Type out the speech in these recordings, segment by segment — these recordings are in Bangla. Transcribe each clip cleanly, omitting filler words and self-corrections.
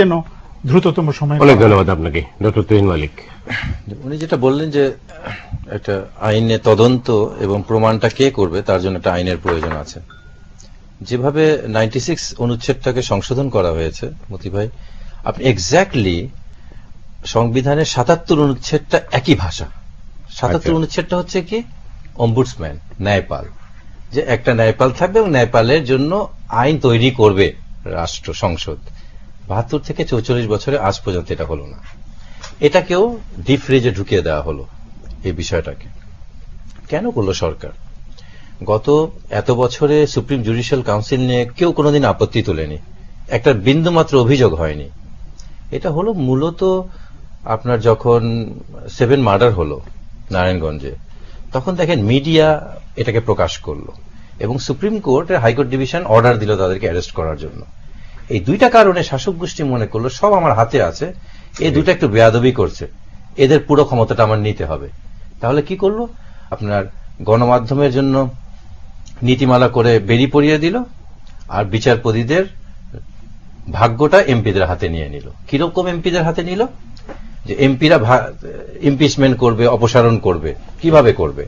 যেন দ্রুততম সময়। অনেক ধন্যবাদ আপনাকে ডক্টর তুহিন মালিক। উনি যেটা বললেন যে একটা আইনে তদন্ত এবং প্রমাণটা কে করবে তার জন্য একটা আইনের প্রয়োজন আছে। যেভাবে 96 অনুচ্ছেদটাকে সংশোধন করা হয়েছে মতি ভাই, আপনি এক্স্যাক্টলি সংবিধানের 77 অনুচ্ছেদটা একই ভাষা। 77 অনুচ্ছেদটা হচ্ছে কি অম্বুডসম্যান, ন্যায়পাল, যে একটা ন্যায়পাল থাকবে এবং ন্যায়পালের জন্য আইন তৈরি করবে রাষ্ট্র সংসদ। 72 থেকে 44 বছরে আজ পর্যন্ত এটা হলো না। এটাকেও ডিপ ফ্রিজে ঢুকিয়ে দেওয়া হলো এই বিষয়টাকে। কেন করলো সরকার? গত এত বছরে সুপ্রিম জুডিশিয়াল কাউন্সিল নিয়ে কেউ কোনোদিন আপত্তি তোলেনি, একটা বিন্দু মাত্র অভিযোগ হয়নি। এটা হলো মূলত আপনার যখন 7 মার্ডার হলো নারায়ণগঞ্জে, তখন দেখেন মিডিয়া এটাকে প্রকাশ করলো এবং সুপ্রিম কোর্টের হাইকোর্ট ডিভিশন অর্ডার দিল তাদেরকে অ্যারেস্ট করার জন্য। এই দুইটা কারণে শাসক গোষ্ঠী মনে করলো সব আমার হাতে আছে, এই দুইটা একটু বেয়াদবি করছে, এদের পুরো ক্ষমতাটা আমার নিতে হবে। তাহলে কি করলো? আপনার গণমাধ্যমের জন্য নীতিমালা করে বেরিয়ে পড়িয়ে দিল, আর বিচারপতিদের ভাগ্যটা এমপিদের হাতে নিয়ে নিল। কিরকম এমপিদের হাতে নিল? যে এমপিরা ইমপিচমেন্ট করবে, অপসারণ করবে। কিভাবে করবে?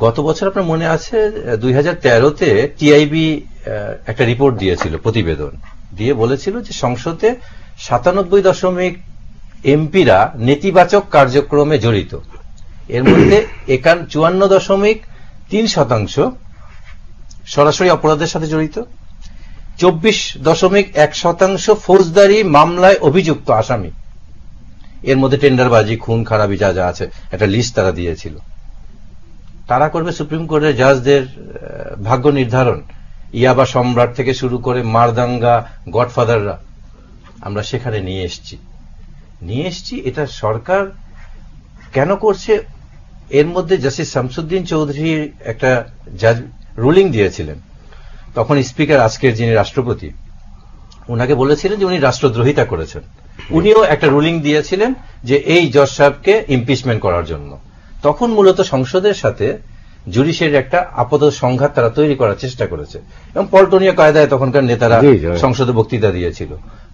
গত বছর আপনার মনে আছে 2013-তে টিআইবি একটা রিপোর্ট দিয়েছিল, প্রতিবেদন দিয়ে বলেছিল যে সংসদে 97% এমপিরা নেতিবাচক কার্যক্রমে জড়িত। এর মধ্যে 54.3% সরাসরি অপরাধের সাথে জড়িত, 24.1% ফৌজদারি মামলায় অভিযুক্ত আসামি। এর মধ্যে টেন্ডারবাজি, খুন খারাপি যা যা আছে একটা লিস্ট তারা দিয়েছিল। তারা করবে সুপ্রিম কোর্টের জাজদের ভাগ্য নির্ধারণ, ইয়াবা সম্রাট থেকে শুরু করে মারদাঙ্গা গডফাদাররা আমরা সেখানে নিয়ে এসছি। এটা সরকার কেন করছে? এর মধ্যে জাস্টিস শামসুদ্দিন চৌধুরী একটা জাজ রুলিং দিয়েছিলেন, তখন স্পিকার আজকের যিনি রাষ্ট্রপতি উনাকে বলেছিলেন যে উনি রাষ্ট্রদ্রোহিতা করেছেন। উনিও একটা রুলিং দিয়েছিলেন যে এই জজ সাহেবকে ইমপিচমেন্ট করার জন্য। তখন মূলত সংসদের সাথে জুডিশিয়ারির একটা আপাতত সংঘাত তারা তৈরি করার চেষ্টা করেছে এবং পল্টনীয় কায়দায় তখনকার নেতারা সংসদে বক্তৃতা দিয়েছিল।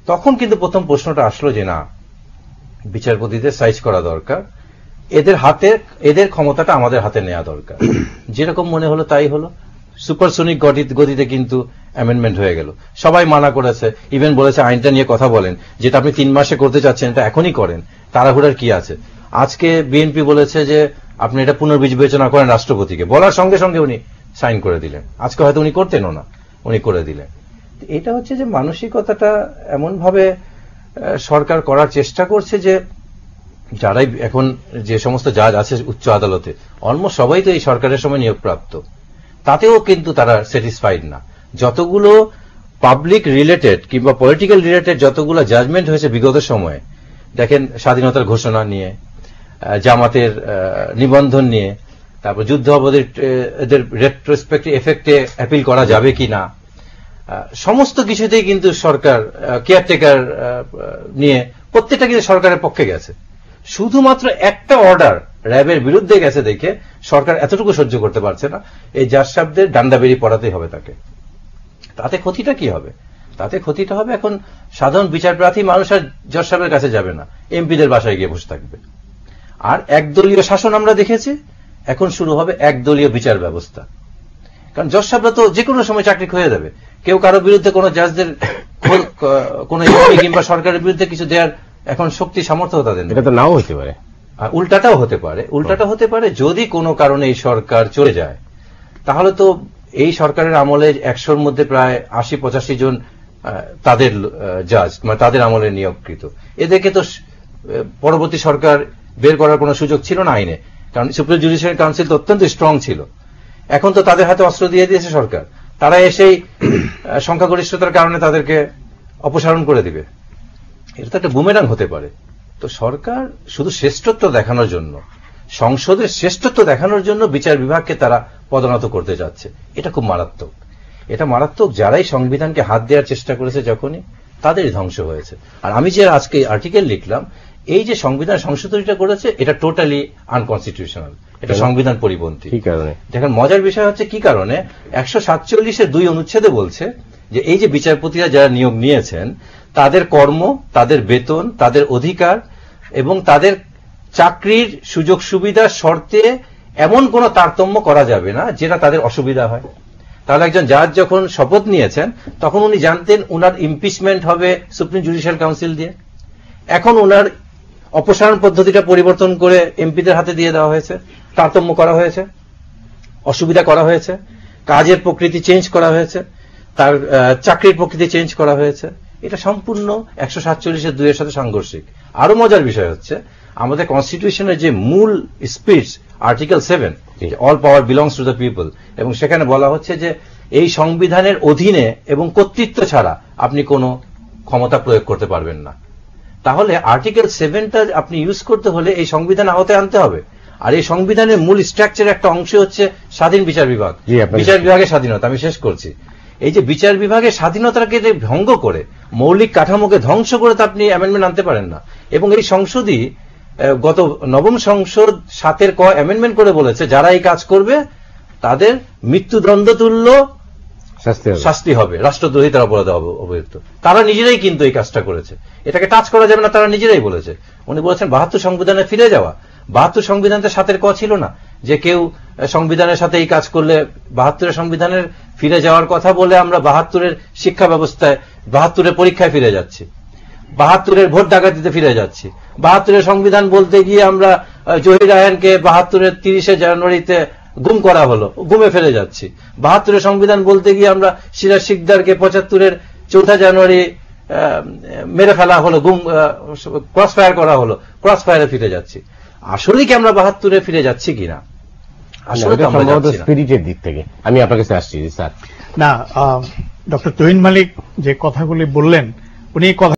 তখন কিন্তু প্রথম প্রশ্নটা আসলো যে না, বিচারপতিদের সাইজ করা দরকার, এদের ক্ষমতাটা আমাদের হাতে নেওয়া দরকার। যেরকম মনে হলো তাই হলো, সুপারসোনিক গতিতে কিন্তু অ্যামেন্ডমেন্ট হয়ে গেল। সবাই মানা করেছে, ইভেন বলেছে আইনটা নিয়ে কথা বলেন, যেটা আপনি 3 মাসে করতে চাচ্ছেন এটা এখনই করেন, তাড়াহুড়ার কি আছে। আজকে বিএনপি বলেছে যে আপনি এটা পুনর্বিবেচনা করেন রাষ্ট্রপতিকে, বলার সঙ্গে সঙ্গে উনি সাইন করে দিলেন। আজকে হয়তো উনি করতেনও না, উনি করে দিলেন। এটা হচ্ছে যে মানসিকতাটা এমন ভাবে সরকার করার চেষ্টা করছে যে যারাই এখন যে সমস্ত জাজ আছে উচ্চ আদালতে অলমোস্ট সবাই তো এই সরকারের সময় নিয়োগপ্রাপ্ত, তাতেও কিন্তু তারা স্যাটিসফাইড না। যতগুলো পাবলিক রিলেটেড কিংবা পলিটিক্যাল রিলেটেড যতগুলো জাজমেন্ট হয়েছে বিগত সময়ে, দেখেন স্বাধীনতার ঘোষণা নিয়ে, জামাতের নিবন্ধন নিয়ে, তারপর যুদ্ধ অবধির রেট্রোস্পেক্টিভ এফেক্টে অ্যাপিল করা যাবে কি না, সমস্ত কিছুতেই কিন্তু সরকার কেয়ারটেকার নিয়ে প্রত্যেকটা কিন্তু সরকারের পক্ষে গেছে। শুধুমাত্র একটা অর্ডার র্যাবের বিরুদ্ধে গেছে দেখে সরকার এতটুকু সহ্য করতে পারছে না, এই জাজ সাহেবদের ডান্ডা বেরিয়ে পড়াতেই হবে তাকে। তাতে ক্ষতিটা কি হবে? তাতে ক্ষতিটা হবে এখন সাধারণ বিচারপ্রার্থী মানুষ আর জজ সাহেবের কাছে যাবে না, এমপিদের বাসায় গিয়ে বসে থাকবে। আর একদলীয় শাসন আমরা দেখেছি, এখন শুরু হবে একদলীয় বিচার ব্যবস্থা। কারণ জজ সাহেবরা তো যে কোনো সময় চাকরি হয়ে যাবে, কেউ কারো বিরুদ্ধে কোনো জাজদের কোন কিংবা সরকারের বিরুদ্ধে কিছু দেওয়ার এখন শক্তি সামর্থ্য তাদের এটা তো নাও হতে পারে, আর উল্টাটাও হতে পারে। যদি কোনো কারণে এই সরকার চলে যায়, তাহলে তো এই সরকারের আমলে 100-র মধ্যে প্রায় 80-85 জন তাদের জাজ, মানে তাদের আমলে নিয়োগকৃত। এদেরকে তো পরবর্তী সরকার বের করার কোনো সুযোগ ছিল না আইনে, কারণ সুপ্রিম জুডিশিয়াল কাউন্সিল তো অত্যন্ত স্ট্রং ছিল। এখন তো তাদের হাতে অস্ত্র দিয়ে দিয়েছে সরকার, তারা এসেই সংখ্যাগরিষ্ঠতার কারণে তাদেরকে অপসারণ করে দিবে। এটা তো একটা বুমেরাং হতে পারে। তো সরকার শুধু শ্রেষ্ঠত্ব দেখানোর জন্য, সংসদের শ্রেষ্ঠত্ব দেখানোর জন্য বিচার বিভাগকে তারা পদোন্নত করতে যাচ্ছে। এটা খুব মারাত্মক। এটা মারাত্মক। যারাই সংবিধানকে হাত দেওয়ার চেষ্টা করেছে যখনই, তাদেরই ধ্বংস হয়েছে। আর আমি যে আজকে আর্টিকেল লিখলাম, এই যে সংবিধান সংশোধনীটা করেছে এটা টোটালি আনকনস্টিটিউশনাল, এটা সংবিধান পরিপন্থী। কি কারণে? দেখেন মজার বিষয় হচ্ছে কি কারণে 147-এর 2 অনুচ্ছেদে বলছে যে এই যে বিচারপতিরা যারা নিয়োগ নিয়েছেন তাদের কর্ম, তাদের বেতন, তাদের অধিকার এবং তাদের চাকরির সুযোগ সুবিধার শর্তে এমন কোনো তারতম্য করা যাবে না যেটা তাদের অসুবিধা হয়। তাহলে একজন জাজ যখন শপথ নিয়েছেন তখন উনি জানতেন উনার ইমপিচমেন্ট হবে সুপ্রিম জুডিশিয়াল কাউন্সিল দিয়ে। এখন উনার অপসারণ পদ্ধতিটা পরিবর্তন করে এমপিদের হাতে দিয়ে দেওয়া হয়েছে, তারতম্য করা হয়েছে, অসুবিধা করা হয়েছে, কাজের প্রকৃতি চেঞ্জ করা হয়েছে, তার চাকরির প্রকৃতি চেঞ্জ করা হয়েছে। এটা সম্পূর্ণ 147(2) এর সাথে সাংঘর্ষিক। আরো মজার বিষয় হচ্ছে আমাদের কনস্টিটিউশনের যে মূল spirit article 7, all power belongs to the people, এবং সেখানে বলা হচ্ছে যে এই সংবিধানের অধীনে এবং কর্তৃত্ব ছাড়া আপনি কোনো ক্ষমতা প্রয়োগ করতে পারবেন না। তাহলে আর্টিকেল 7টা আপনি ইউজ করতে হলে এই সংবিধান আওতায় আনতে হবে। আর এই সংবিধানের মূল স্ট্রাকচার একটা অংশ হচ্ছে স্বাধীন বিচার বিভাগ, বিচার বিভাগের স্বাধীনতা। আমি শেষ করছি। এই যে বিচার বিভাগের স্বাধীনতাকে যে ভঙ্গ করে মৌলিক কাঠামোকে ধ্বংস করে তো আপনি অ্যামেন্ডমেন্ট আনতে পারেন না। এবং এই সংসদই গত নবম সংসদ 7 ক অ্যামেন্ডমেন্ট করে বলেছে যারা এই কাজ করবে তাদের মৃত্যুদণ্ড তুল্য শাস্তি হবে, রাষ্ট্রদ্রোহিতার অপরাধে অভিযুক্ত। তারা নিজেরাই কিন্তু এই কাজটা করেছে, এটাকে টাচ করা যাবে না, তারা নিজেরাই বলেছে। উনি বলেছেন 72 সংবিধানে ফিরে যাওয়া। 72 সংবিধানটা 7 ক ছিল না যে কেউ সংবিধানের সাথে এই কাজ করলে 72 সংবিধানের ফিরে যাওয়ার কথা বলে আমরা 72 শিক্ষা ব্যবস্থায়, 72 পরীক্ষায় ফিরে যাচ্ছি, 72 ভোট ডাকাতিতে ফিরে যাচ্ছি, 72 সংবিধান বলতে গিয়ে আমরা জহির রায়হানকে 72 30 জানুয়ারিতে গুম করা হলো, গুমে ফেলে যাচ্ছি। 72 সংবিধান বলতে গিয়ে আমরা সিরাজ শিকদারকে 75 4 জানুয়ারি মেরে ফেলা হলো, গুম ক্রস ফায়ার করা হলো, ক্রস ফায়ারে ফিরে যাচ্ছি। আসলে কি আমরা 72 ফিরে যাচ্ছি কিনা? আসলে স্পিরিটের দিক থেকে আমি আপনার কাছে আসছি স্যার। না, ডক্টর তুহিন মালিক যে কথাগুলি বললেন, উনি কথা